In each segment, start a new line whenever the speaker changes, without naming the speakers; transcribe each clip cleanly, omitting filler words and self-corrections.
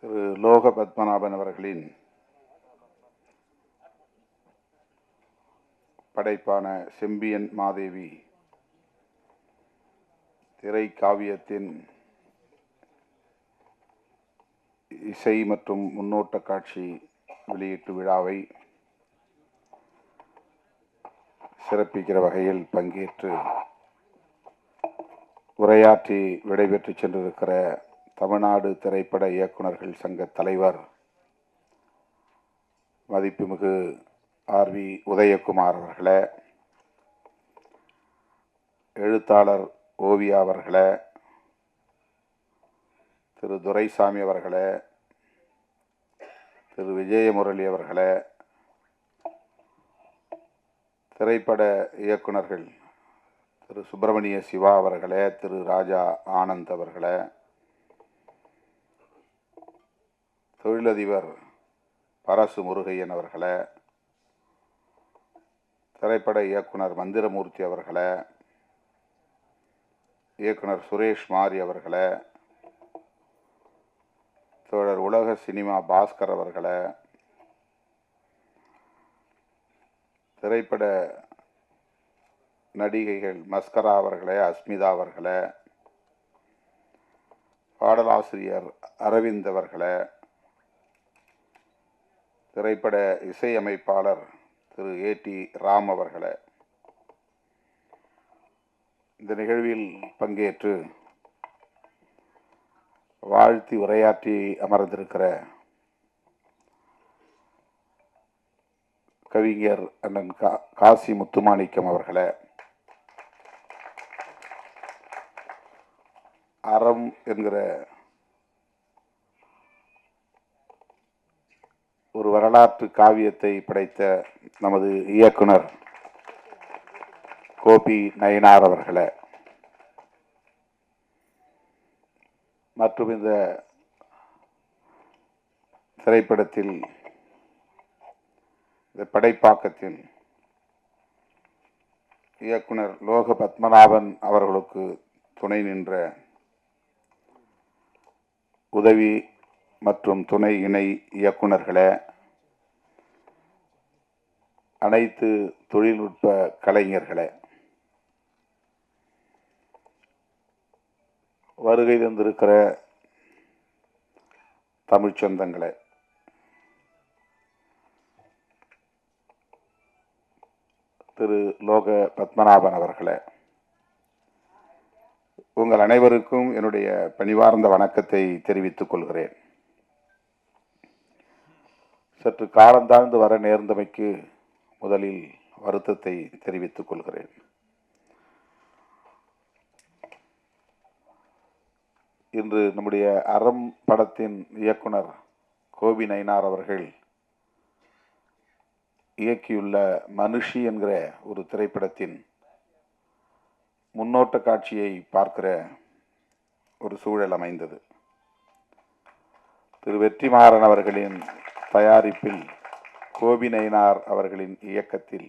திரு லோக பத்மநாபன் அவர்களின் படைப்பான செம்பியன் மாதேவி திரை காவியத்தின் இசை மற்றும் முன்னோட்ட காட்சி வெளியீட்டு விழாவை சிறப்பிக்கிற வகையில் பங்கேற்று உரையாற்றி விடைபெற்று சென்றிருக்கிற தமிழ்நாடு திரைப்பட இயக்குநர்கள் சங்க தலைவர் மதிப்புமிகு ஆர்.வி. உதயகுமார் அவர்களே, எழுத்தாளர் ஓவியா அவர்களே, திரு துரைசாமி அவர்களே, திரு விஜயமுரளி அவர்களே, திரைப்பட இயக்குநர்கள் திரு சுப்பிரமணிய சிவா அவர்களே, திரு ராஜா ஆனந்த் அவர்களே, தொழிலதிபர் பரசு முருகையன் அவர்களே, திரைப்பட இயக்குனர் மந்திரமூர்த்தி அவர்களே, இயக்குனர் சுரேஷ் மாரி அவர்களே, தோழர் உலக சினிமா பாஸ்கர் அவர்களே, திரைப்பட நடிகைகள் மஸ்கரா அவர்களே, அஸ்மிதா அவர்களே, பாடலாசிரியர் அரவிந்த் அவர்களே, திரைப்பட இசையமைப்பாளர் திரு ஏ.டி. ராம் அவர்களே, இந்த நிகழ்வில் பங்கேற்று வாழ்த்தி உரையாற்றி அமர்ந்திருக்கிற கவிஞர் அண்ணன் காசி முத்துமாணிக்கம் அவர்களே, அறம் என்கிற ஒரு வரலாற்று காவியத்தை படைத்த நமது இயக்குனர் கோபி நயினார் அவர்களே, மற்றும் இந்த திரைப்படத்தில் இந்த படைப்பாக்கத்தின் இயக்குனர் லோக பத்மநாபன் அவர்களுக்கு துணை நின்ற உதவி மற்றும் துணை இணை இயக்குநர்களே, அனைத்து தொழில்நுட்ப கலைஞர்களே, வருகை தந்திருக்கிற தமிழ்ச் சொந்தங்களே, திரு லோக பத்மநாபன் அவர்களே, உங்கள் அனைவருக்கும் என்னுடைய பணிவார்ந்த வணக்கத்தை தெரிவித்துக் கொள்கிறேன். சற்று காலந்தாழ்ந்து வர நேர்ந்தமைக்கு முதலில் வருத்தத்தை தெரிவித்துக் கொள்கிறேன். இன்று நம்முடைய அறம் படத்தின் இயக்குனர் கோபி நயினார் அவர்கள் இயக்கியுள்ள மனுஷி என்கிற ஒரு திரைப்படத்தின் முன்னோட்ட காட்சியை பார்க்கிற ஒரு சூழல் அமைந்தது. திரு வெற்றிமாறன் அவர்களின் தயாரிப்பில் கோபி நயினார் அவர்களின் இயக்கத்தில்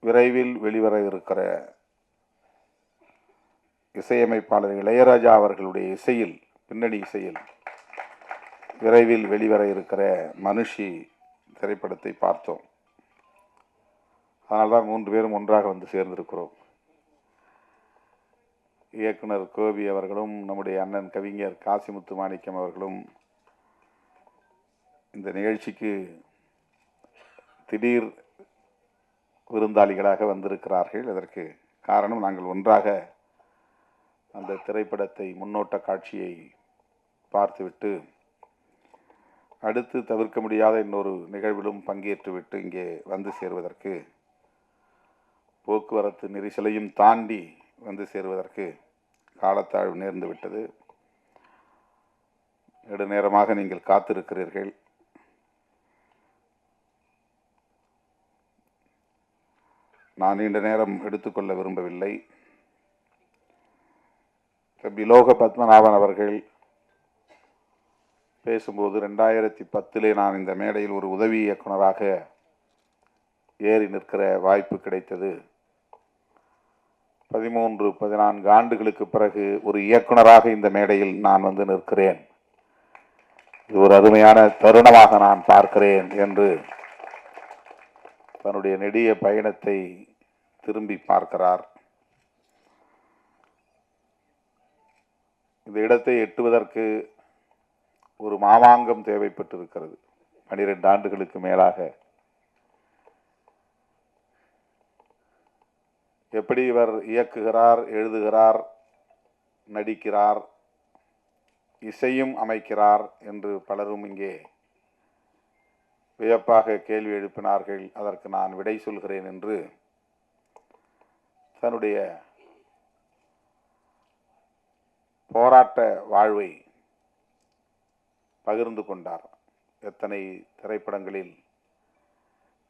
விரைவில் வெளிவர இருக்கிற இசையமைப்பாளர் இளையராஜா அவர்களுடைய இசையில், பின்னணி இசையில் விரைவில் வெளிவர இருக்கிற மனுஷி திரைப்படத்தை பார்த்தோம். அதனால்தான் 3 பேரும் ஒன்றாக வந்து சேர்ந்திருக்கிறோம். இயக்குனர் கோபி அவர்களும் நம்முடைய அண்ணன் கவிஞர் காசி முத்துமாணிக்கம் அவர்களும் இந்த நிகழ்ச்சிக்கு திடீர் விருந்தாளிகளாக வந்திருக்கிறார்கள். அதற்கு காரணம், நாங்கள் ஒன்றாக அந்த திரைப்படத்தை முன்னோட்ட காட்சியை பார்த்துவிட்டு அடுத்து தவிர்க்க முடியாத இன்னொரு நிகழ்விலும் பங்கேற்றுவிட்டு இங்கே வந்து சேருவதற்கு, போக்குவரத்து நெரிசலையும் தாண்டி வந்து சேருவதற்கு காலத்தாழ்வு நேர்ந்து விட்டது. நெடுநேரமாக நீங்கள் காத்திருக்கிறீர்கள். நான் நீண்ட நேரம் எடுத்துக்கொள்ள விரும்பவில்லை. தம்பி லோக பத்மநாபன் அவர்கள் பேசும்போது 2010 நான் இந்த மேடையில் ஒரு உதவி இயக்குனராக ஏறி நிற்கிற வாய்ப்பு கிடைத்தது. 14 ஆண்டுகளுக்கு பிறகு ஒரு இயக்குனராக இந்த மேடையில் நான் வந்து நிற்கிறேன். இது ஒரு அருமையான தருணமாக நான் பார்க்கிறேன் என்று தன்னுடைய நெடிய பயணத்தை திரும்பி பார்க்கிறார். இந்த இடத்தை எட்டுவதற்கு ஒரு மாமாங்கம் தேவைப்பட்டிருக்கிறது. 12 ஆண்டுகளுக்கு மேலாக எப்படி இவர் இயக்குகிறார், எழுதுகிறார், நடிக்கிறார், இசையும் அமைக்கிறார் என்று பலரும் இங்கே வியப்பாக கேள்வி எழுப்பினார்கள். அதற்கு நான் விடை சொல்கிறேன் என்று தன்னுடைய போராட்ட வாழ்வை பகிர்ந்து கொண்டார். எத்தனை திரைப்படங்களில்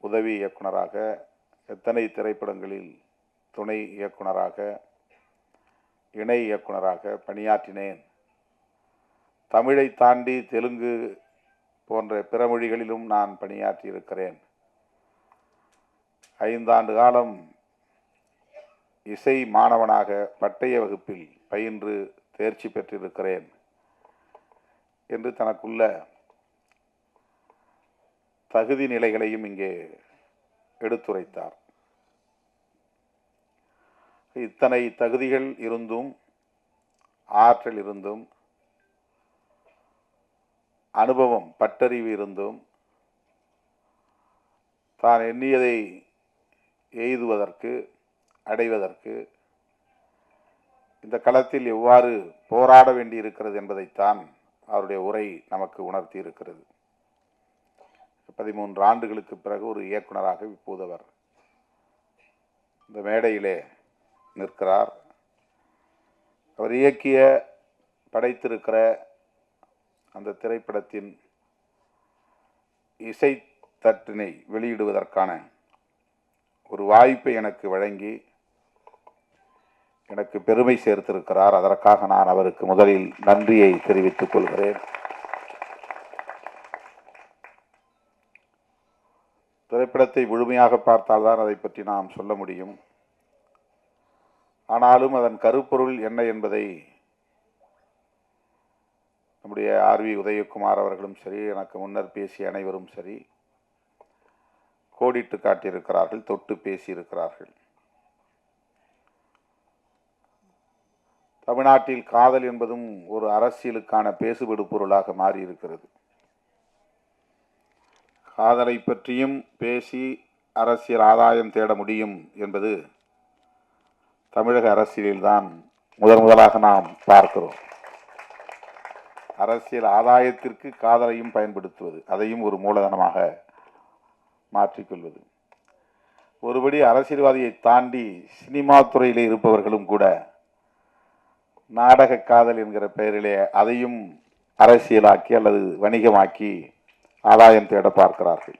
உதவி இயக்குனராக, எத்தனை திரைப்படங்களில் துணை இயக்குனராக, இணை இயக்குனராக பணியாற்றினேன். தமிழை தாண்டி தெலுங்கு போன்ற பிற மொழிகளிலும் நான் பணியாற்றி இருக்கிறேன். 5 ஆண்டு காலம் இசை மாணவனாக பட்டய வகுப்பில் பயின்று தேர்ச்சி பெற்றிருக்கிறேன் என்று தனக்குள்ள தகுதி நிலைகளையும் இங்கே எடுத்துரைத்தார். இத்தனை தகுதிகள் இருந்தும், ஆற்றல் இருந்தும், அனுபவம் பட்டறிவு இருந்தும் தான் எண்ணியதை எய்துவதற்கு, அடைவதற்கு இந்த களத்தில் எவ்வாறு போராட வேண்டியிருக்கிறது என்பதைத்தான் அவருடைய உரை நமக்கு உணர்த்தி இருக்கிறது. 13 ஆண்டுகளுக்கு பிறகு ஒரு இயக்குனராக இப்போது அவர் இந்த மேடையிலே நிற்கிறார். அவர் இயக்கிய, படைத்திருக்கிற அந்த திரைப்படத்தின் இசை தட்டினை வெளியிடுவதற்கான ஒரு வாய்ப்பை எனக்கு வழங்கி எனக்கு பெருமை சேர்த்திருக்கிறார். அதற்காக நான் அவருக்கு முதலில் நன்றியை தெரிவித்துக் கொள்கிறேன். திரைப்படத்தை முழுமையாக பார்த்தால்தான் அதை பற்றி நாம் சொல்ல முடியும். ஆனாலும் அதன் கருப்பொருள் என்ன என்பதை நம்முடைய ஆர்வி உதயகுமார் அவர்களும் சரி, எனக்கு முன்னர் பேசிய அனைவரும் சரி கோடிட்டு காட்டியிருக்கிறார்கள், தொட்டு பேசியிருக்கிறார்கள். தமிழ்நாட்டில் காதல் என்பதும் ஒரு அரசியலுக்கான பேசுபடு பொருளாக மாறி இருக்கிறது. காதலை பற்றியும் பேசி அரசியல் ஆதாயம் தேட முடியும் என்பது தமிழக அரசியலில்தான் முதலாக நாம் பார்க்கிறோம். அரசியல் ஆதாயத்திற்கு காதலையும் பயன்படுத்துவது, அதையும் ஒரு மூலதனமாக மாற்றிக்கொள்வது. ஒருபடி அரசியல்வாதியை தாண்டி சினிமா துறையிலே இருப்பவர்களும் கூட நாடக காதல் என்கிற பெயரிலே அதையும் அரசியலாக்கி அல்லது வணிகமாக்கி ஆதாயம் தேட பார்க்கிறார்கள்.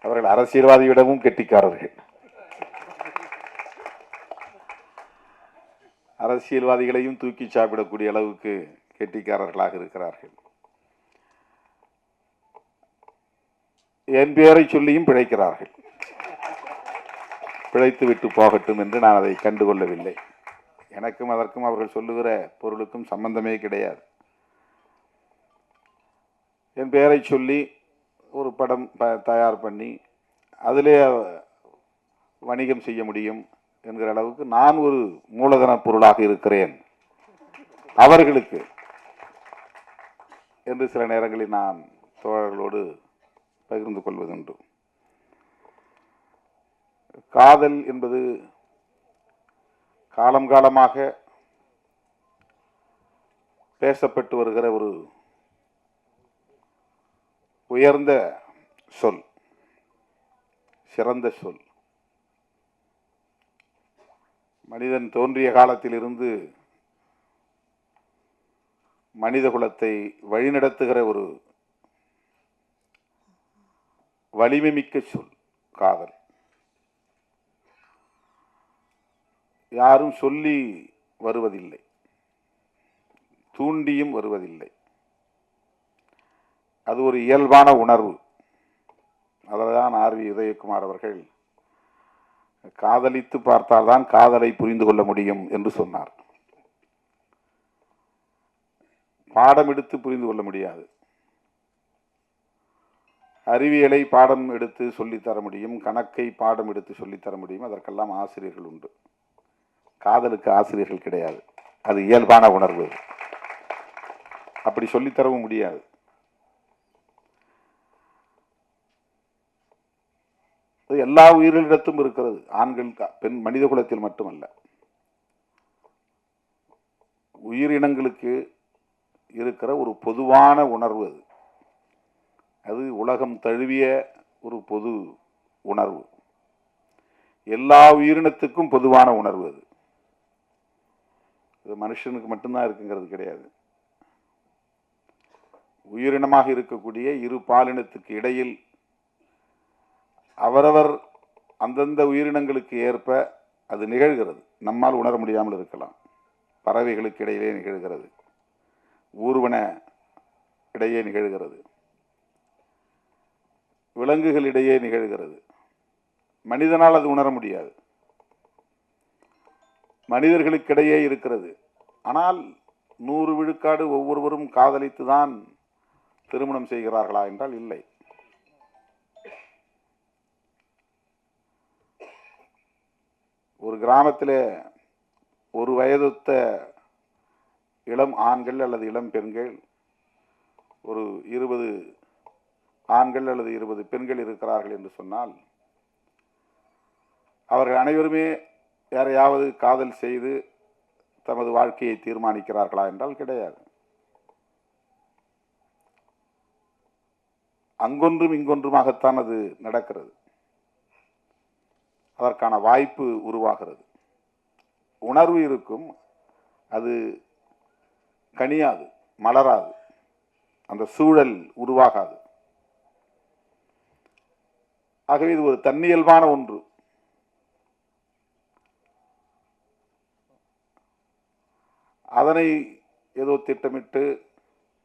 அவர்கள் அரசியல்வாதியிடமும் கெட்டிக்காரர்கள். அரசியல்வாதிகளையும் தூக்கி சாப்பிடக்கூடிய அளவுக்கு கெட்டிக்காரர்களாக இருக்கிறார்கள். என் பெயரை சொல்லியும் பிழைக்கிறார்கள். பிழைத்து விட்டு போகட்டும் என்று நான் அதை கண்டுகொள்ளவில்லை. எனக்கும் அதற்கும் அவர்கள் சொல்லுகிற பொருளுக்கும் சம்பந்தமே கிடையாது. என் பெயரை சொல்லி ஒரு படம் தயார் பண்ணி அதிலே வணிகம் செய்ய முடியும் என்கிற அளவுக்கு நான் ஒரு மூலதன பொருளாக இருக்கிறேன் அவர்களுக்கு என்று சில நேரங்களில் நான் தோழர்களோடு பகிர்ந்து கொள்வதுண்டு. காதல் என்பது காலம் காலமாக பேசப்பட்டு வருகிற ஒரு உயர்ந்த சொல், சிறந்த சொல். மனிதன் தோன்றிய காலத்திலிருந்து மனித குலத்தை வழிநடத்துகிற ஒரு வலிமை மிக்க சொல் காதல். யாரும் சொல்லி வருவதில்லை, தூண்டியும் வருவதில்லை. அது ஒரு இயல்பான உணர்வு. அதில்தான் ஆர்வி உதயகுமார் அவர்கள் காதலித்து பார்த்தால்தான் காதலை புரிந்து கொள்ள முடியும் என்று சொன்னார். பாடம் எடுத்து புரிந்து கொள்ள முடியாது. அறிவியலை பாடம் எடுத்து சொல்லித்தர முடியும், கணக்கை பாடம் எடுத்து சொல்லித்தர முடியும், அதற்கெல்லாம் ஆசிரியர்கள் உண்டு. காதலுக்கு ஆசிரியர்கள் கிடையாது. அது இயல்பான உணர்வு. அப்படி சொல்லித்தரவும் முடியாது. எல்லா உயிரினத்திலும் இருக்கிறது. ஆண்கள் பெண் மனித குலத்தில் மட்டுமல்ல, உயிரினங்களுக்கு இருக்கிற ஒரு பொதுவான உணர்வு அது. அது உலகம் தழுவிய ஒரு பொது உணர்வு. எல்லா உயிரினத்துக்கும் பொதுவான உணர்வு அது. அது மனுஷனுக்கு மட்டும்தான் இருக்குங்கிறது கிடையாது. உயிரினமாக இருக்கக்கூடிய இரு பாலினத்துக்கு இடையில் அவரவர் அந்தந்த உயிரினங்களுக்கு ஏற்ப அது நிகழ்கிறது. நம்மால் உணர முடியாமல் இருக்கலாம். பறவைகளுக்கு இடையிலே நிகழ்கிறது, ஊர்வன இடையே நிகழ்கிறது, விலங்குகளிடையே நிகழ்கிறது. மனிதனால் அது உணர முடியாது. மனிதர்களுக்கிடையே இருக்கிறது. ஆனால் 100 விழுக்காடு ஒவ்வொருவரும் காதலித்துதான் திருமணம் செய்கிறார்களா என்றால் இல்லை. ஒரு கிராமத்தில் ஒரு வயதொத்த இளம் ஆண்கள் அல்லது இளம் பெண்கள், ஒரு 20 ஆண்கள் அல்லது 20 பெண்கள் இருக்கிறார்கள் என்று சொன்னால், அவர்கள் அனைவருமே யாரையாவது காதல் செய்து தமது வாழ்க்கையை தீர்மானிக்கிறார்களா என்றால் கிடையாது. அங்கொன்றும் இங்கொன்றுமாகத்தான் அது நடக்கிறது. அதற்கான வாய்ப்பு உருவாகிறது. உணர்வு இருக்கும், அது கனியாது, மலராது, அந்த சூழல் உருவாகாது. ஆகவே இது ஒரு தன்னியல்பான ஒன்று. அதனை ஏதோ திட்டமிட்டு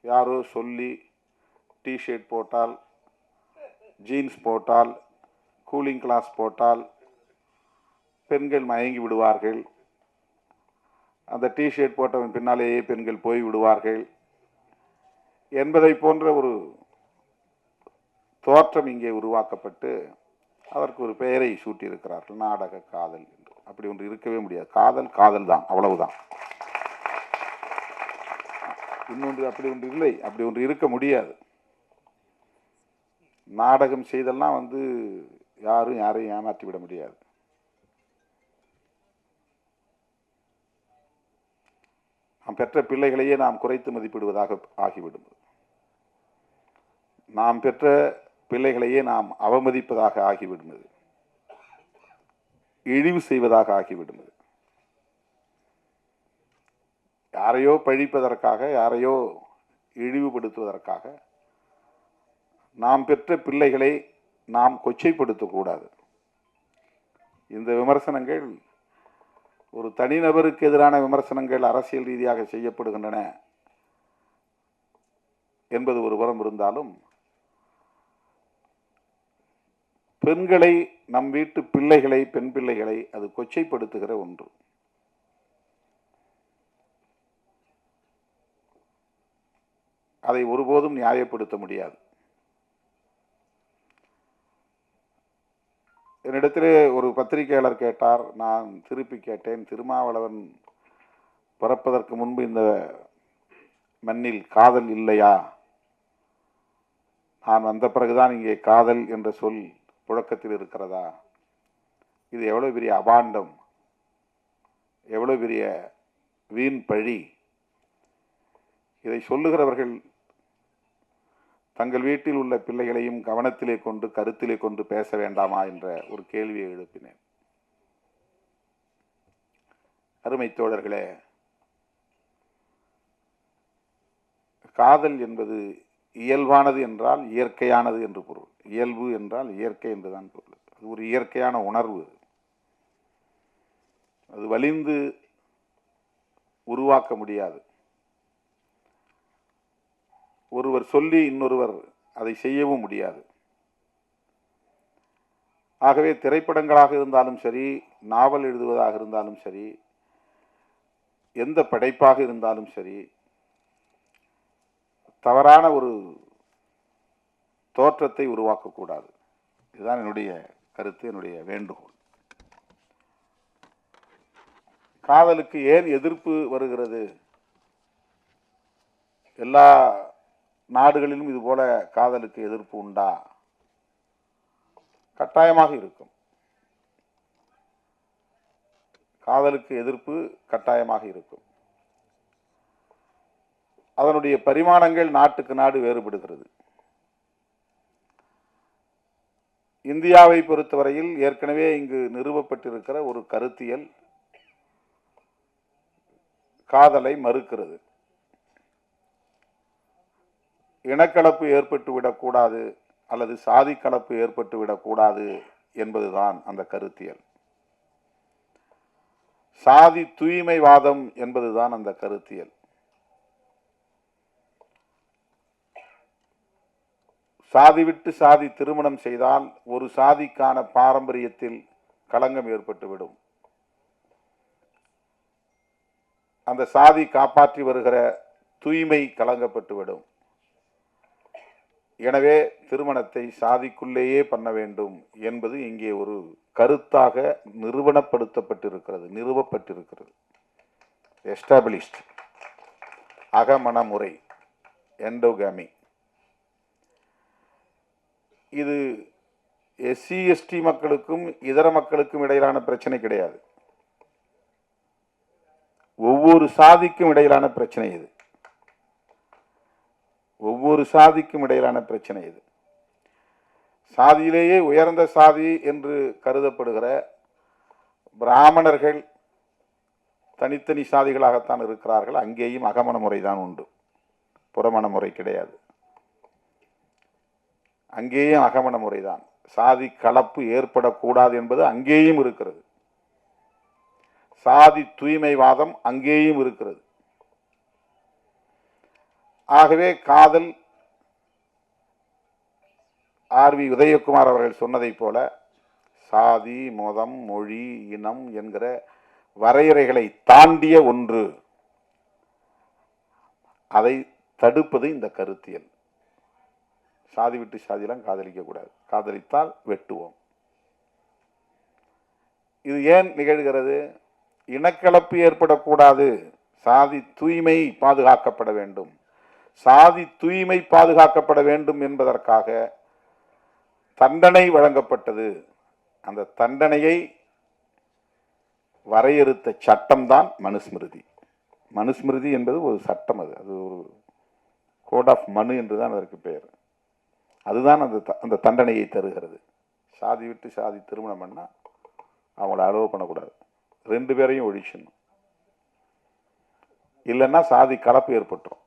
யாரோ சொல்லி டிஷர்ட் போட்டால், ஜீன்ஸ் போட்டால், கூலிங் கிளாஸ் போட்டால் பெண்கள் மயங்கி விடுவார்கள். அந்த டிஷர்ட் போட்டவன் பின்னாலேயே பெண்கள் போய் விடுவார்கள் என்பதை போன்ற ஒரு தோற்றம் இங்கே உருவாக்கப்பட்டு அதற்கு ஒரு பெயரை சூட்டியிருக்கிறார்கள், நாடக காதல் என்று. அப்படி ஒன்று இருக்கவே முடியாது. காதல் காதல் தான், அவ்வளவுதான். இன்னொன்று அப்படி ஒன்று இல்லை, அப்படி ஒன்று இருக்க முடியாது. நாடகம் செய்தெல்லாம் யாரும் யாரையும் ஏமாற்றி விட முடியாது. நாம் பெற்ற பிள்ளைகளையே நாம் குறைத்து மதிப்பிடுவதாக ஆகிவிடும். நாம் பெற்ற பிள்ளைகளையே நாம் அவமதிப்பதாக ஆகிவிடுவது, இழிவு செய்வதாக ஆகிவிடுவது. யாரையோ பழிப்பதற்காக, யாரையோ இழிவுபடுத்துவதற்காக நாம் பெற்ற பிள்ளைகளை நாம் கொச்சைப்படுத்தக்கூடாது. இந்த விமர்சனங்கள் ஒரு தனிநபருக்கு எதிரான விமர்சனங்கள் அரசியல் ரீதியாக செய்யப்படுகின்றன என்பது ஒரு புறம் இருந்தாலும், பெண்களை, நம் வீட்டு பிள்ளைகளை, பெண் பிள்ளைகளை அது கொச்சைப்படுத்துகிற ஒன்று. அதை ஒருபோதும் நியாயப்படுத்த முடியாது. என்னிடத்திலே ஒரு பத்திரிகையாளர் கேட்டார், நான் திருப்பி கேட்டேன், திருமாவளவன் பிறப்பதற்கு முன்பு இந்த மண்ணில் காதல் இல்லையா? நான் வந்த பிறகுதான் இங்கே காதல் என்ற சொல் புழக்கத்தில் இருக்கிறதா? இது எவ்வளவு பெரிய அபாண்டம், எவ்வளவு பெரிய வீண் பழி. இதை சொல்லுகிறவர்கள் தங்கள் வீட்டில் உள்ள பிள்ளைகளையும் கவனத்திலே கொண்டு, கருத்திலே கொண்டு பேச வேண்டாமா என்ற ஒரு கேள்வியை எழுப்பினேன். அருமை தோழர்களே, காதல் என்பது இயல்பானது என்றால் இயற்கையானது என்று பொருள். இயல்பு என்றால் இயற்கை என்றுதான் பொருள். அது ஒரு இயற்கையான உணர்வு. அது வலிந்து உருவாக்க முடியாது. ஒருவர் சொல்லி இன்னொருவர் அதை செய்யவும் முடியாது. ஆகவே திரைப்படங்களாக இருந்தாலும் சரி, நாவல் எழுதுவதாக இருந்தாலும் சரி, எந்த படைப்பாக இருந்தாலும் சரி, தவறான ஒரு தோற்றத்தை உருவாக்கக்கூடாது. இதுதான் என்னுடைய கருத்து, என்னுடைய வேண்டுகோள். காதலுக்கு ஏன் எதிர்ப்பு வருகிறது? எல்லா நாடுகளிலும் இது போல காதலுக்கு எதிர்ப்பு உண்டா? கட்டாயமாக இருக்கும். காதலுக்கு எதிர்ப்பு கட்டாயமாக இருக்கும். அதனுடைய பரிமாணங்கள் நாட்டுக்கு நாடு வேறுபடுகிறது. இந்தியாவை பொறுத்தவரையில் ஏற்கனவே இங்கு நிறுவப்பட்டிருக்கிற ஒரு கருத்தியல் காதலை மறுக்கிறது. இனக்கலப்பு ஏற்பட்டு விடக்கூடாது அல்லது சாதி கலப்பு ஏற்பட்டு விடக்கூடாது என்பதுதான் அந்த கருத்தியல். சாதி தூய்மைவாதம் என்பதுதான் அந்த கருத்தியல். சாதி விட்டு சாதி திருமணம் செய்தால் ஒரு சாதிக்கான பாரம்பரியத்தில் களங்கம் ஏற்பட்டுவிடும். அந்த சாதி காப்பாற்றி வருகிற தூய்மை கலங்கப்பட்டுவிடும். எனவே திருமணத்தை சாதிக்குள்ளேயே பண்ண வேண்டும் என்பது இங்கே ஒரு கருத்தாக நிறுவப்பட்டிருக்கிறது. எஸ்டாபிளிஷ்ட் அகமண முறை, எண்டோகாமி. இது எஸ்சி எஸ்டி மக்களுக்கும் இதர மக்களுக்கும் இடையிலான பிரச்சனை கிடையாது. ஒவ்வொரு சாதிக்கும் இடையிலான பிரச்சனை இது. ஒவ்வொரு சாதிக்கும் இடையிலான பிரச்சனை இது. சாதியிலேயே உயர்ந்த சாதி என்று கருதப்படுகிற பிராமணர்கள் தனித்தனி சாதிகளாகத்தான் இருக்கிறார்கள். அங்கேயும் அகமண முறைதான் உண்டு, புறமண முறை கிடையாது. அங்கேயும் அகமண முறைதான். சாதி கலப்பு ஏற்படக்கூடாது என்பது அங்கேயும் இருக்கிறது. சாதி தூய்மைவாதம் அங்கேயும் இருக்கிறது. ஆகவே காதல் ஆர்.வி. உதயகுமார் அவர்கள் சொன்னதை போல சாதி, மதம், மொழி, இனம் என்கிற வரையறைகளை தாண்டிய ஒன்று. அதை தடுப்பது இந்த கருத்தியல். சாதி விட்டு சாதியெல்லாம் காதலிக்க கூடாது. காதலித்தால் வெட்டுவோம். இது ஏன் நிகழ்கிறது? இனக்கலப்பு ஏற்படக்கூடாது. சாதி தூய்மை பாதுகாக்கப்பட வேண்டும். சாதி தூய்மை பாதுகாக்கப்பட வேண்டும் என்பதற்காக தண்டனை வழங்கப்பட்டது. அந்த தண்டனையை வரையறுத்த சட்டம்தான் மனுஸ்மிருதி. மனுஸ்மிருதி என்பது ஒரு சட்டம். அது ஒரு கோட் ஆஃப் மனு என்றுதான் அதற்கு பெயர். அதுதான் அந்த தண்டனையை தருகிறது. சாதி விட்டு சாதி திருமணம் பண்ணா அவங்கள அலோவ் பண்ணக்கூடாது. 2 பேரையும் ஒழிச்சணும். இல்லைன்னா சாதி கலப்பு ஏற்பட்டுரும்.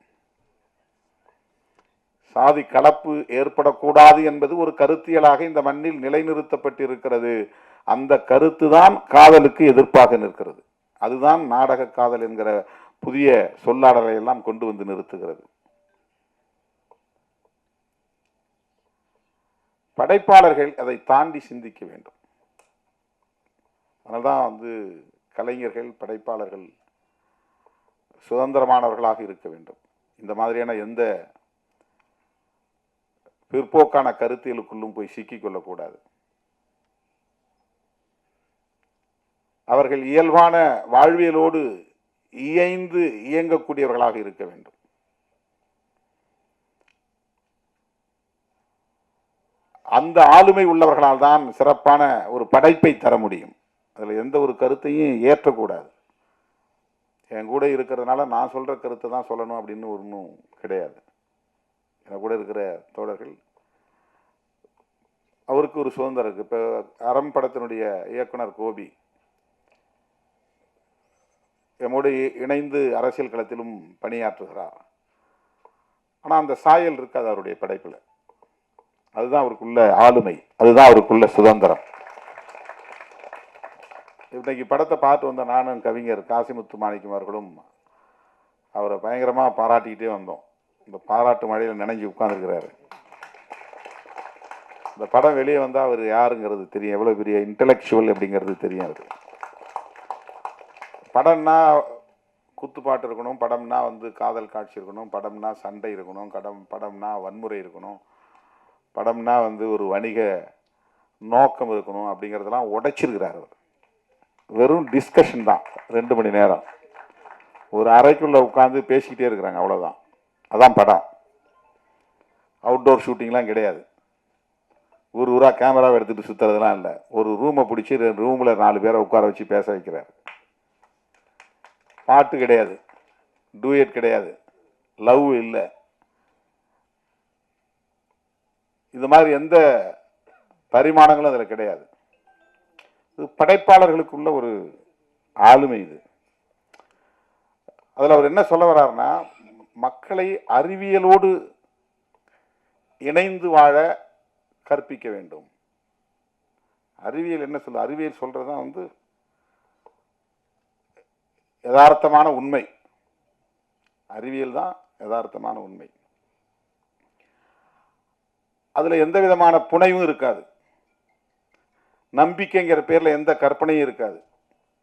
சாதி கலப்பு ஏற்படக்கூடாது என்பது ஒரு கருத்தியலாக இந்த மண்ணில் நிலைநிறுத்தப்பட்டிருக்கிறது. அந்த கருத்து தான் காதலுக்கு எதிர்ப்பாக நிற்கிறது. அதுதான் நாடக காதல் என்கிற புதிய சொல்லாடலை எல்லாம் கொண்டு வந்து நிறுத்துகிறது. படைப்பாளர்கள் அதை தாண்டி சிந்திக்க வேண்டும். அதனால்தான் கலைஞர்கள், படைப்பாளர்கள் சுதந்திரமானவர்களாக இருக்க வேண்டும். இந்த மாதிரியான எந்த பிற்போக்கான கருத்தியலுக்குள்ளும் போய் சிக்கிக் கொள்ளக்கூடாது. அவர்கள் இயல்பான வாழ்வியலோடு இயைந்து இயங்கக்கூடியவர்களாக இருக்க வேண்டும். அந்த ஆளுமை உள்ளவர்களால் தான் சிறப்பான ஒரு படைப்பை தர முடியும். அதில் எந்த ஒரு கருத்தையும் ஏற்றக்கூடாது. என் கூட இருக்கிறதுனால நான் சொல்ற கருத்தை தான் சொல்லணும் அப்படின்னு ஒன்றும் கிடையாது. என் கூட இருக்கிற தோழர்கள் அவருக்கு ஒரு சுதந்திரம் இருக்கு. இப்போ அறம் படத்தினுடைய இயக்குனர் கோபி எம்மோடு இணைந்து அரசியல் களத்திலும் பணியாற்றுகிறார். ஆனால் அந்த சாயல் இருக்காது அவருடைய படைப்பில். அதுதான் அவருக்குள்ள ஆளுமை, அதுதான் அவருக்குள்ள சுதந்திரம். இன்னைக்கு படத்தை பார்த்து வந்த நானும் கவிஞர் காசிமுத்து மாணிக்கம் அவர்களும் அவரை பயங்கரமாக பாராட்டிக்கிட்டே வந்தோம். இந்த பாராட்டு மழையில் நினைஞ்சு உட்கார்ந்துருக்கிறாரு. இந்த படம் வெளியே வந்தால் அவர் யாருங்கிறது தெரியும், எவ்வளோ பெரிய இன்டலெக்சுவல் அப்படிங்கிறது தெரியும் அவருக்கு. படம்னா குத்துப்பாட்டு இருக்கணும், படம்னா வந்து காதல் காட்சி இருக்கணும், படம்னா சண்டை இருக்கணும், படம்னா வன்முறை இருக்கணும், படம்னா வந்து ஒரு வணிக நோக்கம் இருக்கணும் அப்படிங்கிறதெல்லாம் உடைச்சிருக்கிறார் அவர். வெறும் டிஸ்கஷன் தான் 2 மணி நேரம், ஒரு அறைக்குள்ளே உட்காந்து பேசிக்கிட்டே இருக்கிறாங்க, அவ்வளோதான். அதான் படம். அவுட்டோர் ஷூட்டிங்லாம் கிடையாது, ஊர் ஊராக கேமராவை எடுத்துகிட்டு சுற்றுறதுலாம் இல்லை. ஒரு ரூமை பிடிச்சி ரூமில் 4 பேரை உட்கார வச்சு பேச வைக்கிறார். பாட்டு கிடையாது, டூயட் கிடையாது, லவ் இல்லை. இது மாதிரி எந்த பரிமாணங்களும் அதில் கிடையாது. இது படைப்பாளர்களுக்குள்ள ஒரு ஆளுமை. இது அதில் அவர் என்ன சொல்ல வர்றாருன்னா, மக்களை அறிவியலோடு இணைந்து வாழ கற்பிக்க வேண்டும். அறிவியல் என்ன சொல்ல, அறிவியல் சொல்றதுதான் வந்து யதார்த்தமான உண்மை. அறிவியல் தான் யதார்த்தமான உண்மை. அதுல எந்த விதமான புனைவும் இருக்காது, நம்பிக்கைங்கிற பேர்ல எந்த கற்பனையும் இருக்காது,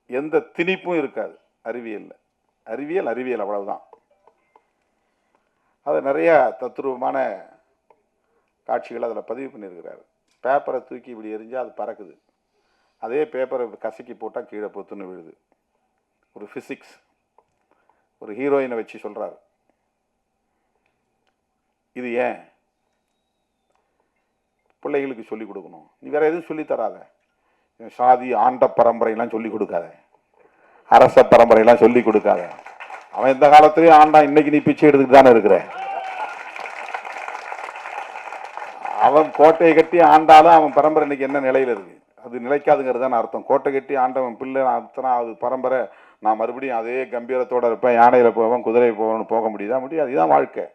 எந்த திணிப்பும் இருக்காது அறிவியல்ல. அறிவியல் அறிவியல் அவ்வளவுதான். அது நிறைய தத்துரூபமான காட்சிகள் அதில் பதிவு பண்ணியிருக்கிறாரு. பேப்பரை தூக்கி இப்படி எரிஞ்சால் அது பறக்குது, அதே பேப்பரை கசக்கி போட்டால் கீழே பொத்துன்னு விழுது. ஒரு ஃபிசிக்ஸ், ஒரு ஹீரோயினை வச்சு சொல்கிறார். இது ஏன் பிள்ளைகளுக்கு சொல்லிக் கொடுக்கணும், நீ வேற எதுவும் சொல்லி தராத, சாதி ஆண்ட பரம்பரையெல்லாம் சொல்லிக் கொடுக்காத, அரச பரம்பரையெல்லாம் சொல்லிக் கொடுக்காத. அவன் இந்த காலத்திலேயே ஆண்டான், இன்னைக்கு நீ பிச்சை எடுத்துட்டு தானே இருக்கிற. அவன் கோட்டையை கட்டி ஆண்டாலும் அவன் பரம்பரை இன்னைக்கு என்ன நிலையில் இருக்கு, அது நிலைக்காதுங்கிறது தான் அர்த்தம். கோட்டை கட்டி ஆண்டவன் பிள்ளை அத்தனை அது பரம்பரை, நான் மறுபடியும் அதே கம்பீரத்தோட இருப்பேன், யானையில போவேன், குதிரை போவேன்னு போக முடியுதா? முடியாது. இதுதான் வாழ்க்கை.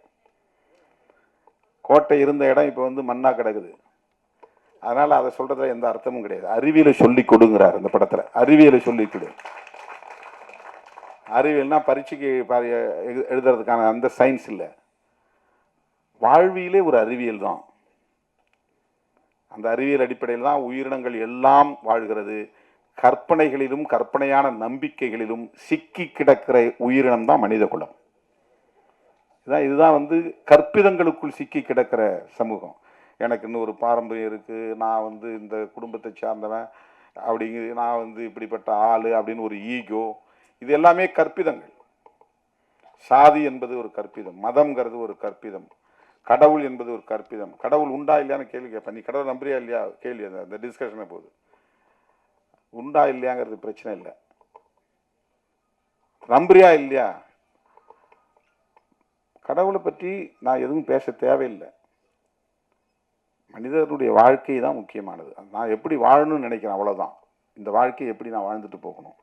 கோட்டை இருந்த இடம் இப்போ வந்து மண்ணா கிடக்குது. அதனால அதை சொல்றதுல எந்த அர்த்தமும் கிடையாது. அறிவியலை சொல்லி கொடுங்கிறார் இந்த படத்துல. அறிவியலை சொல்லி கொடு. அறிவியல்னா பரீட்சைக்கு எழுதுறதுக்கான அந்த சயின்ஸ் இல்லை, வாழ்வியலே ஒரு அறிவியல் தான். அந்த அறிவியல் அடிப்படையில் தான் உயிரினங்கள் எல்லாம் வாழ்கிறது. கற்பனைகளிலும் கற்பனையான நம்பிக்கைகளிலும் சிக்கி கிடக்கிற உயிரினம் தான் மனித குலம். இதுதான் வந்து கற்பிதங்களுக்குள் சிக்கி கிடக்கிற சமூகம். எனக்கு இன்னும் ஒரு பாரம்பரியம் இருக்கு, நான் வந்து இந்த குடும்பத்தை சார்ந்தவன் அப்படிங்கு, நான் வந்து இப்படிப்பட்ட ஆளு அப்படின்னு ஒரு ஈகோ, இது எல்லாமே கற்பிதங்கள். சாதி என்பது ஒரு கற்பிதம், மதம்ங்கிறது ஒரு கற்பிதம், கடவுள் என்பது ஒரு கற்பிதம். கடவுள் உண்டா இல்லையான்னு கேள்வி கேட்பேன். நீ கடவுள் நம்புறியா இல்லையா கேள்வி, அந்த டிஸ்கஷனை போகுது. உண்டா இல்லையாங்கிறது பிரச்சனை இல்லை, நம்புறியா இல்லையா. கடவுளை பற்றி நான் எதுவும் பேச தேவையில்லை. மனிதனுடைய வாழ்க்கை தான் முக்கியமானது. நான் எப்படி வாழணும்னு நினைக்கிறேன், அவ்வளவுதான். இந்த வாழ்க்கையை எப்படி நான் வாழ்ந்துட்டு போகணும்.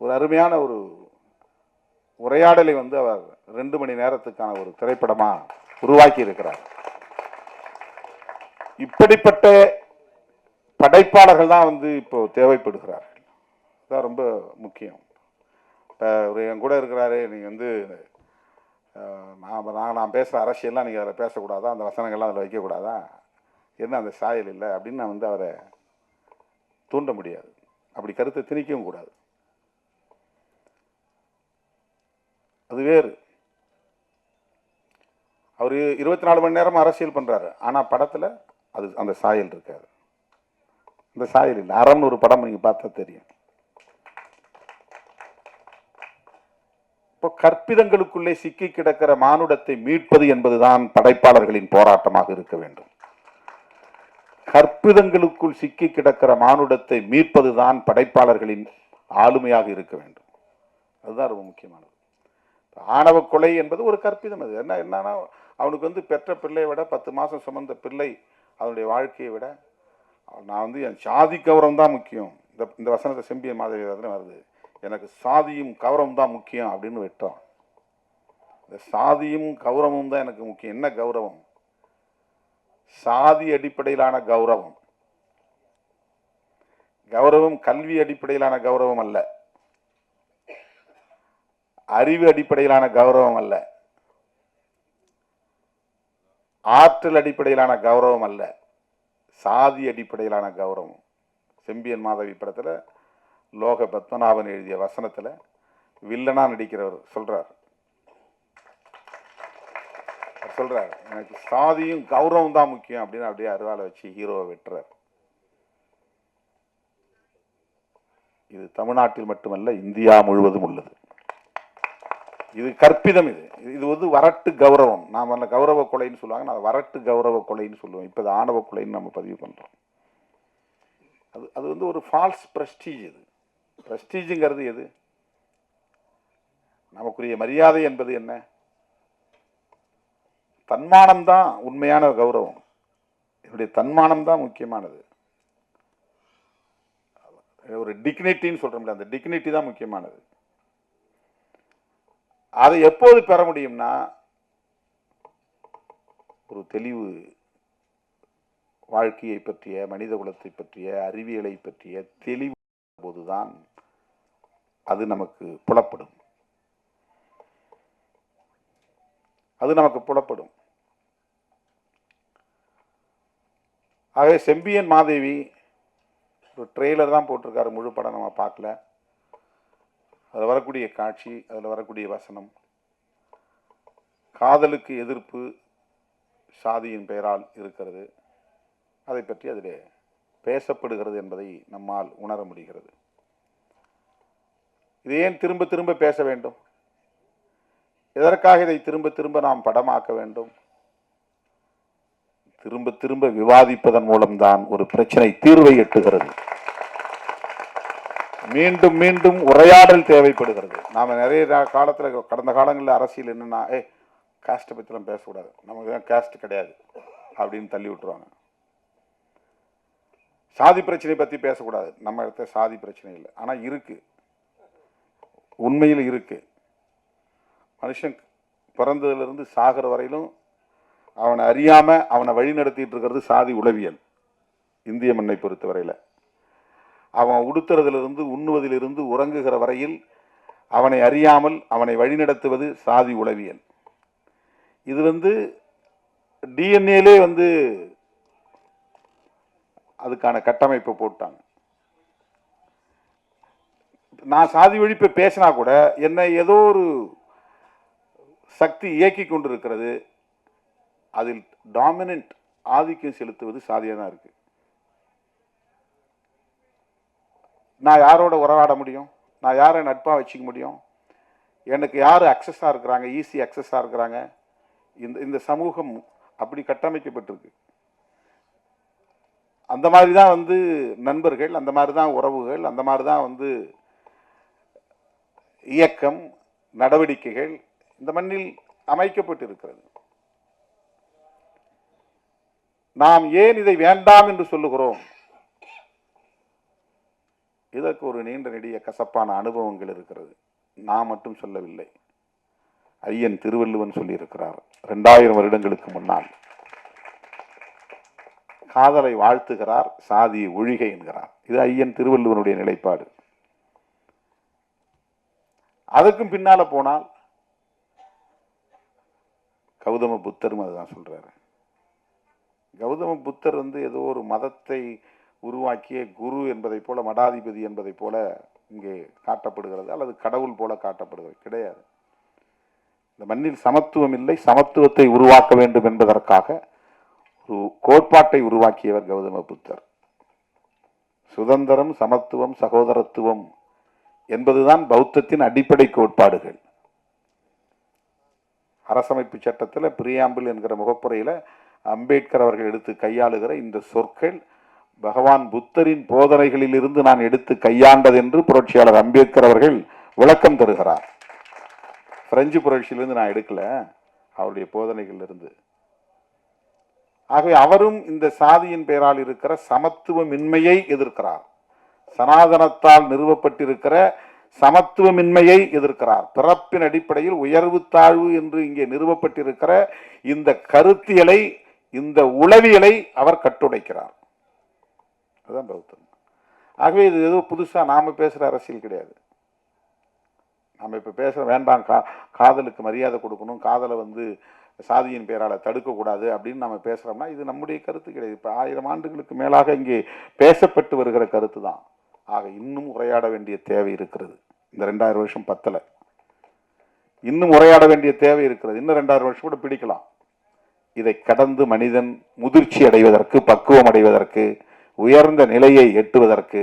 ஒரு அருமையான ஒரு உரையாடலை வந்து அவர் 2 மணி நேரத்துக்கான ஒரு திரைப்படமா உருவாக்கி இருக்கிறார். இப்படிப்பட்ட படைப்பாளர்கள் தான் வந்து இப்போ தேவைப்படுகிறார்கள். அதுதான் ரொம்ப முக்கியம். இப்போ என் கூட இருக்கிறாரு, நீங்கள் வந்து நான் பேசுகிற அரசியல்லாம் நீங்கள் அதில் பேசக்கூடாதா, அந்த வசனங்கள்லாம் அதில் வைக்கக்கூடாதா, என்ன அந்த சாயல் இல்லை அப்படின்னு நான் வந்து அவரை தூண்ட முடியாது. அப்படி கருத்தை திணிக்கவும் கூடாது. அது வேறு. அவர் 24 மணி நேரம் அரசியல் பண்றாரு, ஆனா படத்துல அது அந்த சாயல் இருக்காது. அந்த சாயல் இல்லை. அறம் ஒரு படம் நீங்க பார்த்தா தெரியும். இப்போ கற்பிதங்களுக்குள்ளே சிக்கி கிடக்கிற மானுடத்தை மீட்பது என்பதுதான் படைப்பாளர்களின் போராட்டமாக இருக்க வேண்டும். கற்பிதங்களுக்குள் சிக்கி கிடக்கிற மானுடத்தை மீட்பதுதான் படைப்பாளர்களின் ஆளுமையாக இருக்க வேண்டும். அதுதான் ரொம்ப முக்கியமானது. ஆணவ கொலை என்பது ஒரு கற்பிதம். அது என்னன்னா, அவனுக்கு வந்து பெற்ற பிள்ளையை விட 10 மாசம் சுமந்த பிள்ளை அவனுடைய வாழ்க்கையை விட, நான் வந்து என் சாதி கௌரவம் தான் முக்கியம். இந்த வசனத்தை செம்பியன் மாதிரி வருது, எனக்கு சாதியும் கௌரவம் தான் முக்கியம் அப்படின்னு விட்டான். இந்த சாதியும் கௌரவமும் தான் எனக்கு முக்கியம். என்ன கௌரவம்? சாதி அடிப்படையிலான கௌரவம். கௌரவம் கல்வி அடிப்படையிலான கௌரவம் அல்ல, அறிவு அடிப்படையிலான கௌரவம் அல்ல. ஆற்றல் அடிப்படையிலான கௌரவம் அல்ல, சாதி அடிப்படையிலான கௌரவம். செம்பியன் மாதவி படத்தில் லோக பத்மநாபன் எழுதிய வசனத்தில் வில்லனா நடிக்கிறவர் சொல்றார், எனக்கு சாதியும் கௌரவம் தான் முக்கியம் அப்படின்னு அப்படியே அருவாலை வச்சு ஹீரோவை வெட்டுறார். இது தமிழ்நாட்டில் மட்டுமல்ல, இந்தியா முழுவதும் உள்ளது. இது கற்பிதம். இது வந்து வரட்டு கௌரவம். நாம் அந்த கௌரவ கொலைன்னு சொல்லுவாங்க, நான் வரட்டு கௌரவ கொலைன்னு சொல்லுவோம். இப்போ இது ஆணவ கொலைன்னு நம்ம பதிவு பண்ணுறோம். அது வந்து ஒரு ஃபால்ஸ் பிரஸ்டீஜ். இது பிரஸ்டீஜுங்கிறது எது? நமக்குரிய மரியாதை என்பது என்ன? தன்மானம் தான் உண்மையான கௌரவம். என்னுடைய தன்மானம் தான் முக்கியமானது. ஒரு டிக்னிட்டின்னு சொல்றோம்ல, அந்த டிக்னிட்டி தான் முக்கியமானது. அதை எப்போது பெற முடியும்னா, ஒரு தெளிவு வாழ்க்கையை பற்றிய, மனித குலத்தை பற்றிய, அறிவியலை பற்றிய தெளிவு போதுதான் அது நமக்கு புலப்படும். ஆகவே செம்பியன் மாதேவி ஒரு ட்ரெய்லர் தான் போட்டிருக்காரு, முழு படம் நம்ம பார்க்கல. அதில் வரக்கூடிய காட்சி, அதில் வரக்கூடிய வசனம், காதலுக்கு எதிர்ப்பு சாதியின் பெயரால் இருக்கிறது, அதை பற்றி அதில் பேசப்படுகிறது என்பதை நம்மால் உணர முடிகிறது. இதை ஏன் திரும்ப திரும்ப பேச வேண்டும்? எதற்காக இதை திரும்ப திரும்ப நாம் படமாக்க வேண்டும்? திரும்ப திரும்ப விவாதிப்பதன் மூலம்தான் ஒரு பிரச்சனை தீர்வை எட்டுகிறது. மீண்டும் மீண்டும் உரையாடல் தேவைப்படுகிறது. நாம நிறைய காலத்தில், கடந்த காலங்களில் அரசியல் என்னன்னா, காஸ்ட்டை பற்றிலாம் பேசக்கூடாது, நமக்கு தான் காஸ்ட் கிடையாது அப்படின்னு தள்ளி விட்டுருவாங்க. சாதி பிரச்சனை பற்றி பேசக்கூடாது, நம்ம இடத்த சாதி பிரச்சனை இல்லை, ஆனால் இருக்கு, உண்மையில் இருக்கு. மனுஷன் பிறந்ததுலேருந்து சாகிற வரையிலும் அவனை அறியாம அவனை வழி நடத்திட்டு இருக்கிறது சாதி உளவியல். இந்திய மண்ணை பொறுத்தவரையில் அவன் உடுத்துறதிலிருந்து, உண்ணுவதிலிருந்து, உறங்குகிற வரையில் அவனை அறியாமல் அவனை வழிநடத்துவது சாதி உளவியல். இது வந்து டிஎன்ஏலே வந்து அதுக்கான கட்டமைப்பை போட்டாங்க. நான் சாதி ஒழிப்பை பேசினா கூட என்னை ஏதோ ஒரு சக்தி இயக்கி கொண்டிருக்கிறது, அதில் டாமினன்ட் ஆதிக்கம் செலுத்துவது சாதியாக தான் இருக்கு. நான் யாரோட உறவாட முடியும்? நான் யாரை நட்பாக வச்சுக்க முடியும்? எனக்கு யார் அக்சஸாக இருக்கிறாங்க, ஈஸி அக்சஸாக இருக்கிறாங்க? இந்த சமூகம் அப்படி கட்டமைக்கப்பட்டிருக்கு. அந்த மாதிரி தான் வந்து நண்பர்கள், அந்த மாதிரி தான் உறவுகள், அந்த மாதிரி தான் வந்து இயக்கம், நடவடிக்கைகள் இந்த மண்ணில் அமைக்கப்பட்டு இருக்கிறது. நாம் ஏன் இதை வேண்டாம் என்று சொல்லுகிறோம்? இதற்கு ஒரு நீண்ட நெடிய கசப்பான அனுபவங்கள் இருக்கிறது. நான் மட்டும் சொல்லவில்லை, ஐயன் திருவள்ளுவன் சொல்லியிருக்கிறார் 2000 வருடங்களுக்கு முன்னால். காதலை வாழ்த்துகிறார், சாதி ஒழிகை என்கிறார். இது ஐயன் திருவள்ளுவனுடைய நிலைப்பாடு. அதுக்கும் பின்னால போனால் கௌதம புத்தரும் அதுதான் சொல்றாரு. கௌதம புத்தர் வந்து ஏதோ ஒரு மதத்தை உருவாக்கிய குரு என்பதை போல, மடாதிபதி என்பதை போல இங்கே காட்டப்படுகிறது, அல்லது கடவுள் போல காட்டப்படுகிறது. கிடையாது. இந்த மண்ணில் சமத்துவம் இல்லை, சமத்துவத்தை உருவாக்க வேண்டும் என்பதற்காக ஒரு கோட்பாட்டை உருவாக்கியவர் கௌதம புத்தர். சுதந்திரம், சமத்துவம், சகோதரத்துவம் என்பதுதான் பௌத்தத்தின் அடிப்படை கோட்பாடுகள். அரசமைப்பு சட்டத்தில் பிரியாம்பிள் என்கிற முகப்புரையில் அம்பேத்கர் அவர்கள் எடுத்து கையாளுகிற இந்த சொற்கள் பகவான் புத்தரின் போதனைகளில் இருந்து நான் எடுத்து கையாண்டது என்று புரட்சியாளர் அம்பேத்கர் அவர்கள் விளக்கம் தருகிறார். பிரெஞ்சு புரட்சியிலிருந்து நான் எடுக்கல, அவருடைய போதனைகள் இருந்து. ஆகவே அவரும் இந்த சாதியின் பெயரால் இருக்கிற சமத்துவமின்மையை எதிர்க்கிறார். சனாதனத்தால் நிறுவப்பட்டிருக்கிற சமத்துவமின்மையை எதிர்க்கிறார். பிறப்பின் அடிப்படையில் உயர்வு தாழ்வு என்று இங்கே நிறுவப்பட்டிருக்கிற இந்த கருத்தியலை, இந்த உளவியலை அவர் கட்டுடைக்கிறார். அதுதான் பௌத்தம். ஆகவே இது ஏதோ புதுசா நாம பேசுற அரசியல் கிடையாது. நாம இப்ப பேசுற வேண்டாம், காதலுக்கு மரியாதை கொடுக்கணும், காதலை வந்து சாதியின் பெயரால் தடுக்கக்கூடாது அப்படின்னு நம்ம பேசுகிறோம்னா இது நம்முடைய கருத்து கிடையாது. இப்போ 1000 ஆண்டுகளுக்கு மேலாக இங்கே பேசப்பட்டு வருகிற கருத்து தான். ஆக இன்னும் உரையாட வேண்டிய தேவை இருக்கிறது. இந்த 2000 வருஷம் பத்தலை, இன்னும் உரையாட வேண்டிய தேவை இருக்கிறது. இன்னும் 2000 வருஷம் கூட பிடிக்கலாம். இதை கடந்து மனிதன் முதிர்ச்சி அடைவதற்கு, பக்குவம் அடைவதற்கு, உயர்ந்த நிலையை எட்டுவதற்கு,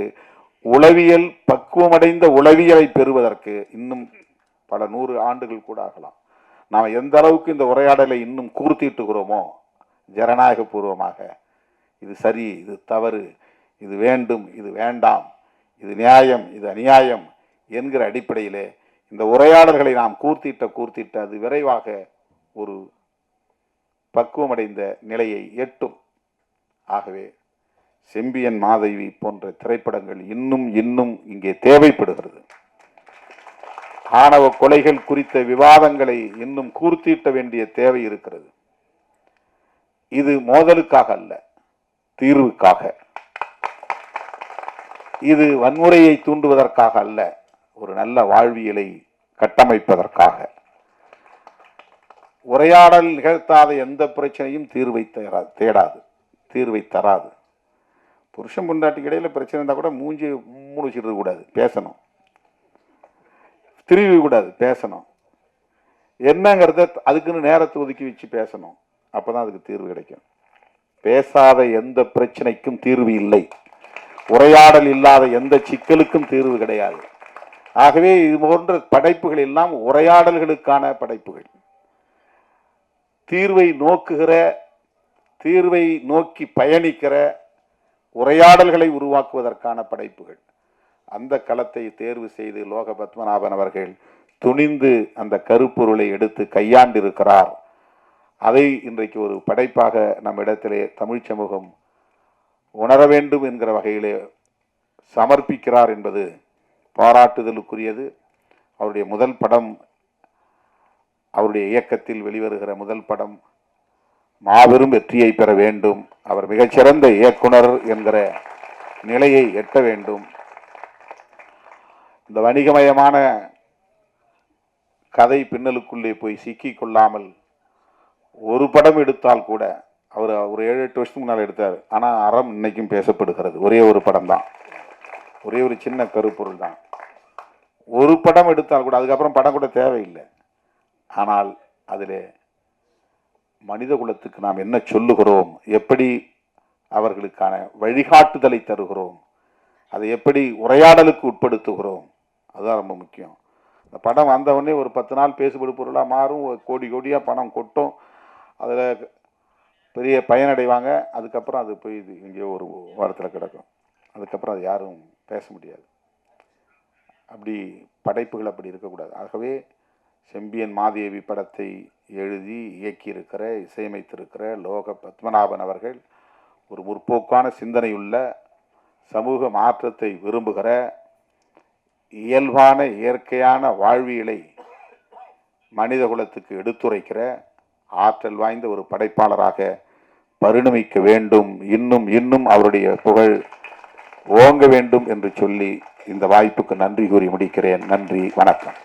உளவியல் பக்குவமடைந்த உளவியலை பெறுவதற்கு இன்னும் பல 100 ஆண்டுகள் கூட ஆகலாம். நாம் எந்த அளவுக்கு இந்த உரையாடலை இன்னும் கூர்த்திட்டுகிறோமோ ஜனநாயக பூர்வமாக, இது சரி, இது தவறு, இது வேண்டும், இது வேண்டாம், இது நியாயம், இது அநியாயம் என்கிற அடிப்படையிலே இந்த உரையாடல்களை நாம் கூர்த்திட்ட அது விரைவாக ஒரு பக்குவமடைந்த நிலையை எட்டும். ஆகவே செம்பியன் மாதவி போன்ற திரைப்படங்கள் இன்னும் இங்கே தேவைப்படுகிறது. ஆணவ கொலைகள் குறித்த விவாதங்களை இன்னும் கூர்த்திட்ட வேண்டிய தேவை இருக்கிறது. இது மோதலுக்காக அல்ல, தீர்வுக்காக. இது வன்முறையை தூண்டுவதற்காக அல்ல, ஒரு நல்ல வாழ்வியலை கட்டமைப்பதற்காக. உரையாடல் நிகழ்த்தாத எந்த பிரச்சனையும் தீர்வை தராது. புருஷன் பொண்டாட்டிக்கு இடையில பிரச்சனை இருந்தால் கூட மூஞ்சி முடிச்சிட்டு கூடாது, பேசணும். திருவி கூடாது, பேசணும். என்னங்கிறத அதுக்குன்னு நேரத்தை ஒதுக்கி வச்சு பேசணும். அப்பதான் அதுக்கு தீர்வு கிடைக்கும். பேசாத எந்த பிரச்சனைக்கும் தீர்வு இல்லை. உரையாடல் இல்லாத எந்த சிக்கலுக்கும் தீர்வு கிடையாது. ஆகவே இது போன்ற படைப்புகள் எல்லாம் உரையாடல்களுக்கான படைப்புகள். தீர்வை நோக்கி பயணிக்கிற உரையாடல்களை உருவாக்குவதற்கான படைப்புகள். அந்த களத்தை தேர்வு செய்து லோக பத்மநாபன் அவர்கள் துணிந்து அந்த கருப்பொருளை எடுத்து கையாண்டிருக்கிறார். அதை இன்றைக்கு ஒரு படைப்பாக நம் இடத்திலே தமிழ் சமூகம் உணர வேண்டும் என்கிற வகையிலே சமர்ப்பிக்கிறார் என்பது பாராட்டுதலுக்குரியது. அவருடைய முதல் படம், அவருடைய இயக்கத்தில் வெளிவருகிற முதல் படம் மாபெரும் வெற்றியை பெற வேண்டும். அவர் மிகச்சிறந்த இயக்குனர் என்கிற நிலையை எட்ட வேண்டும். இந்த வணிகமயமான கதை பின்னலுக்குள்ளே போய் சிக்கிக் கொள்ளாமல் ஒரு படம் எடுத்தால் கூட, அவர் ஒரு 7-8 வருஷத்துக்கு முன்னால் எடுத்தார். ஆனால் அறம் இன்னைக்கும் பேசப்படுகிறது. ஒரே ஒரு படம் தான், ஒரே ஒரு சின்ன கருப்பொருள் தான். ஒரு படம் எடுத்தால் கூட, அதுக்கப்புறம் படம் கூட தேவையில்லை. ஆனால் அதில் மனித குலத்துக்கு நாம் என்ன சொல்லுகிறோம், எப்படி அவர்களுக்கான வழிகாட்டுதலை தருகிறோம், அதை எப்படி உரையாடலுக்கு உட்படுத்துகிறோம், அதுதான் ரொம்ப முக்கியம். இந்த படம் வந்தவொடனே ஒரு 10 நாள் பேசுபடு பொருளாக மாறும், கோடியாக பணம் கொட்டும், அதில் பெரிய பயனடைவாங்க. அதுக்கப்புறம் அது போய் இது எங்கேயோ ஒரு வாரத்தில் கிடக்கும். அதுக்கப்புறம் அது யாரும் பேச முடியாது. அப்படி படைப்புகள் அப்படி இருக்கக்கூடாது. ஆகவே செம்பியன் மாதேவி படத்தை எழுதி இயக்கியிருக்கிற, இசையமைத்திருக்கிற லோக பத்மநாபன் அவர்கள் ஒரு முற்போக்கான சிந்தனையுள்ள, சமூக மாற்றத்தை விரும்புகிற, இயல்பான இயற்கையான வாழ்வியலை மனித குலத்துக்கு எடுத்துரைக்கிற ஆற்றல் வாய்ந்த ஒரு படைப்பாளராக பரிணமிக்க வேண்டும். இன்னும் அவருடைய புகழ் ஓங்க வேண்டும் என்று சொல்லி இந்த வாய்ப்புக்கு நன்றி கூறி முடிக்கிறேன். நன்றி, வணக்கம்.